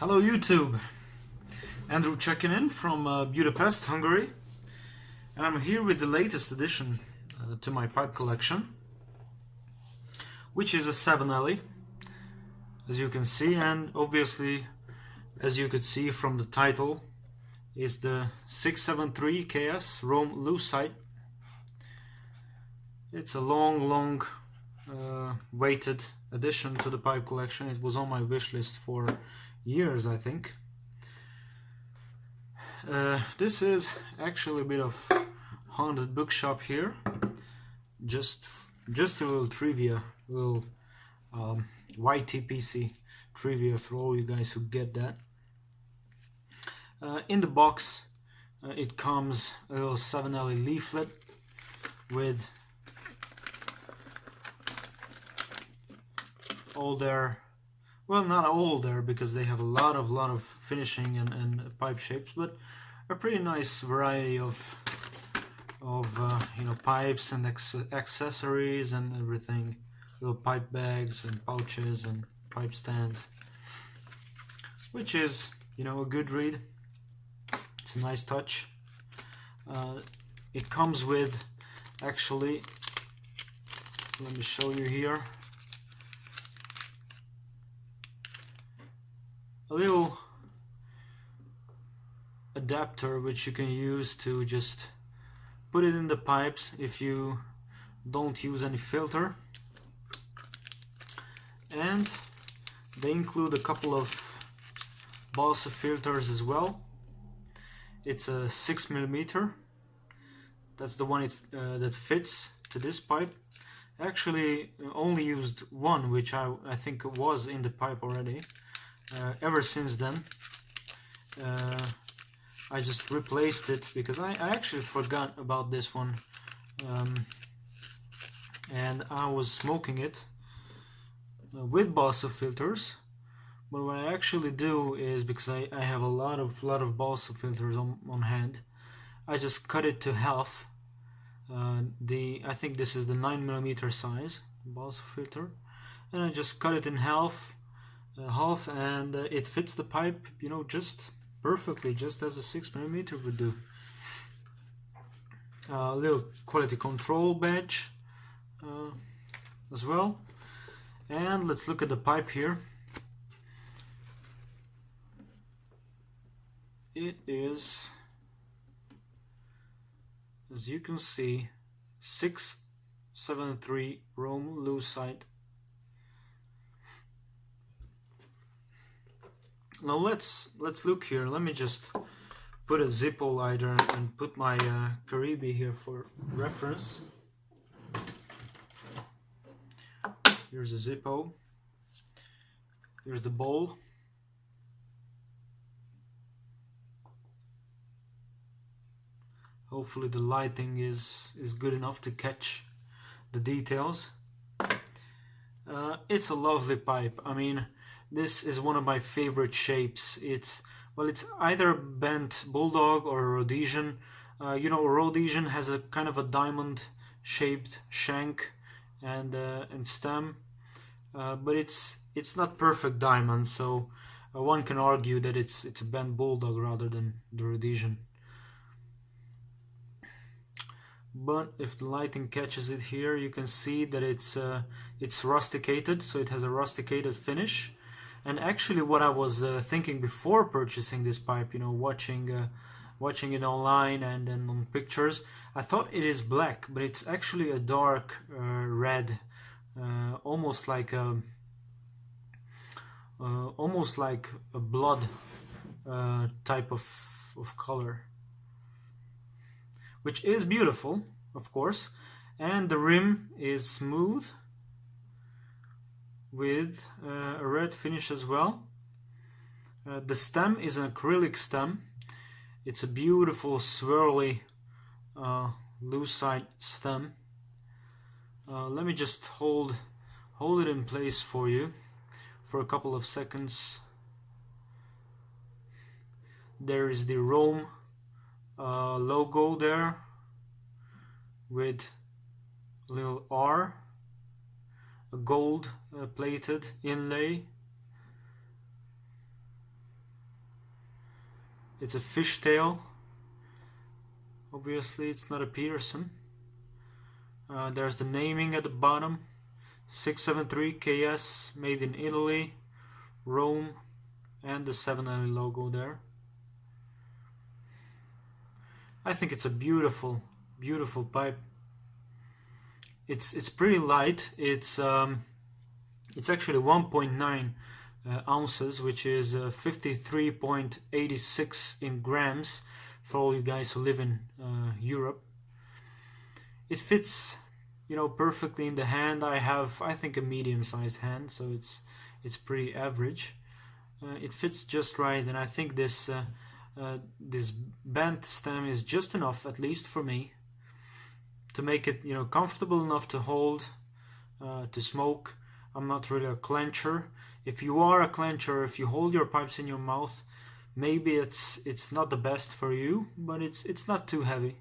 Hello YouTube, Andrew checking in from Budapest, Hungary, and I'm here with the latest addition to my pipe collection, which is a Savinelli, as you can see, and obviously, as you could see from the title, is the 673 KS Rome Lucite. It's a long waited addition to the pipe collection. It was on my wish list for years, I think. This is actually a bit of haunted bookshop here. Just a little trivia, a little YTPC trivia for all you guys who get that. In the box, it comes a little Savinelli leaflet with all their, well, not all there, because they have a lot of finishing and pipe shapes, but a pretty nice variety of you know, pipes and accessories and everything, little pipe bags and pouches and pipe stands, which is, you know, a good read. It's a nice touch. It comes with, actually, let me show you here, a little adapter which you can use to just put it in the pipes if you don't use any filter, and they include a couple of balsa filters as well. It's a 6mm. That's the one that fits to this pipe. Actually only used one, which I think was in the pipe already. Ever since then, I just replaced it because I actually forgot about this one, and I was smoking it with balsa filters. But what I actually do is, because I have a lot of balsa filters on hand, I just cut it to half. I think this is the 9mm size balsa filter, and I just cut it in half, and it fits the pipe, you know, just perfectly, just as a 6mm would do. A little quality control badge as well. And let's look at the pipe here. It is, as you can see, 673 Rome Lucite. Now let's look here. Let me just put a Zippo lighter and put my Caribe here for reference. Here's a Zippo. Here's the bowl. Hopefully the lighting is good enough to catch the details. It's a lovely pipe. I mean, this is one of my favorite shapes. It's either bent bulldog or Rhodesian. You know, Rhodesian has a kind of a diamond-shaped shank and stem, but it's not perfect diamond. So one can argue that it's a bent bulldog rather than the Rhodesian. But if the lighting catches it here, you can see that it's rusticated, so it has a rusticated finish. And actually, what I was thinking before purchasing this pipe, you know, watching it online and on pictures, I thought it is black, but it's actually a dark red, almost like a blood type of color, which is beautiful, of course. And the rim is smooth with a red finish as well. The stem is an acrylic stem. It's a beautiful swirly lucite stem. Let me just hold it in place for you for a couple of seconds. There is the Rome logo there with a little R, a gold plated inlay, It's a fishtail. Obviously it's not a Peterson. There's the naming at the bottom, 673 KS, made in Italy, Rome, and the Savinelli logo there. I think it's a beautiful, beautiful pipe. It's pretty light. It's actually 1.9 ounces, which is 53.86 in grams for all you guys who live in Europe. It fits, you know, perfectly in the hand. I have, I think, a medium-sized hand, so it's pretty average. It fits just right, and I think this this bent stem is just enough, at least for me, to make it, you know, comfortable enough to hold, to smoke. I'm not really a clencher. If you are a clencher, if you hold your pipes in your mouth, maybe it's not the best for you, but it's not too heavy.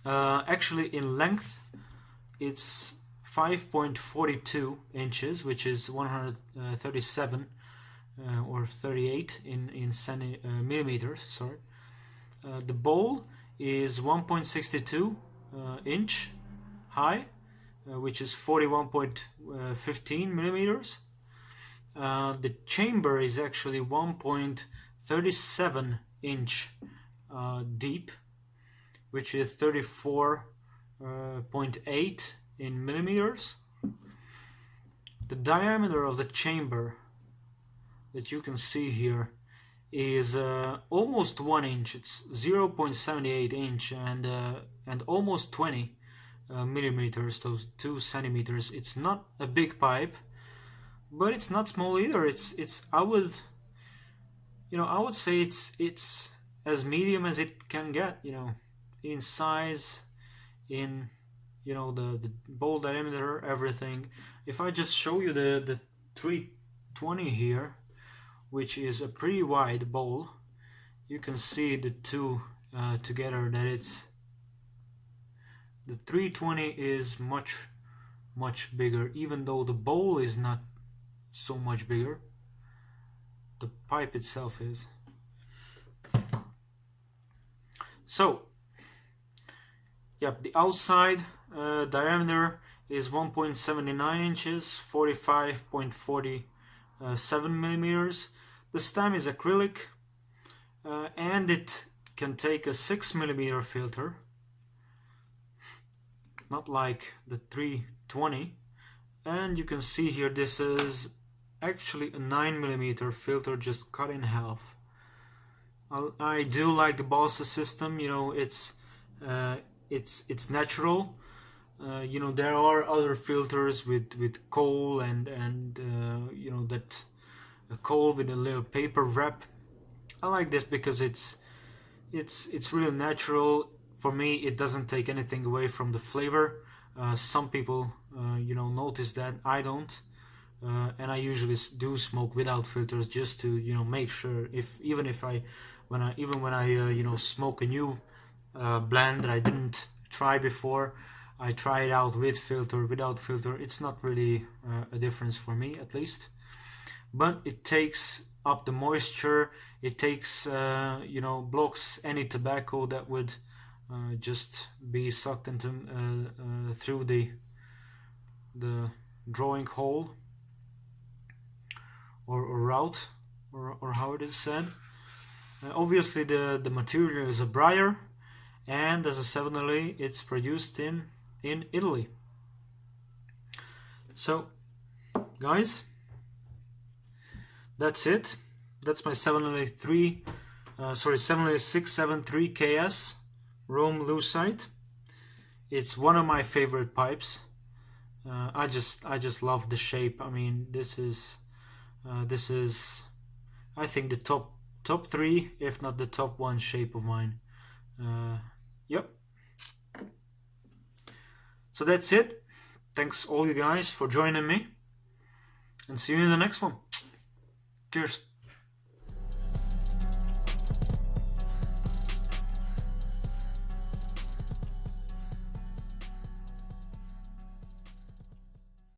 Actually, in length, it's 5.42 inches, which is 137 or 38 in millimeters. Sorry. The bowl is 1.62 inch high, which is 41.15 millimeters. The chamber is actually 1.37 inch deep, which is 34.8 in millimeters. The diameter of the chamber that you can see here is almost 1 inch. It's 0.78 inch and almost 20 millimeters, so 2 centimeters. It's not a big pipe, but it's not small either. It's I would say it's as medium as it can get, you know, in size, in, you know, the bowl diameter, everything. If I just show you the 320 here, which is a pretty wide bowl, you can see the two together, that it's the 320 is much bigger. Even though the bowl is not so much bigger, the pipe itself is. So yep, the outside diameter is 1.79 inches, 45.47 millimeters. The stem is acrylic, and it can take a 6 millimeter filter, not like the 320. And you can see here, this is actually a 9 millimeter filter, just cut in half. I do like the balsa system. You know, it's natural. You know, there are other filters with coal and you know, that coal with a little paper wrap. I like this because it's really natural. For me, it doesn't take anything away from the flavor. Some people you know, notice that. I don't, and I usually do smoke without filters, just to, you know, make sure, even when I you know, smoke a new blend that I didn't try before, I try it out with filter, without filter. It's not really a difference for me, at least. But it takes up the moisture. It takes you know, blocks any tobacco that would just be sucked into through the drawing hole or route, or how it is said. Obviously the material is a briar, and as a Savinelli, it's produced in Italy. So guys, that's it. That's my Savinelli 673 KS Rome Lucite. It's one of my favorite pipes. I just love the shape. I mean, this is I think the top 3, if not the top 1 shape of mine. Yep. So that's it. Thanks all you guys for joining me, and see you in the next one. Cheers.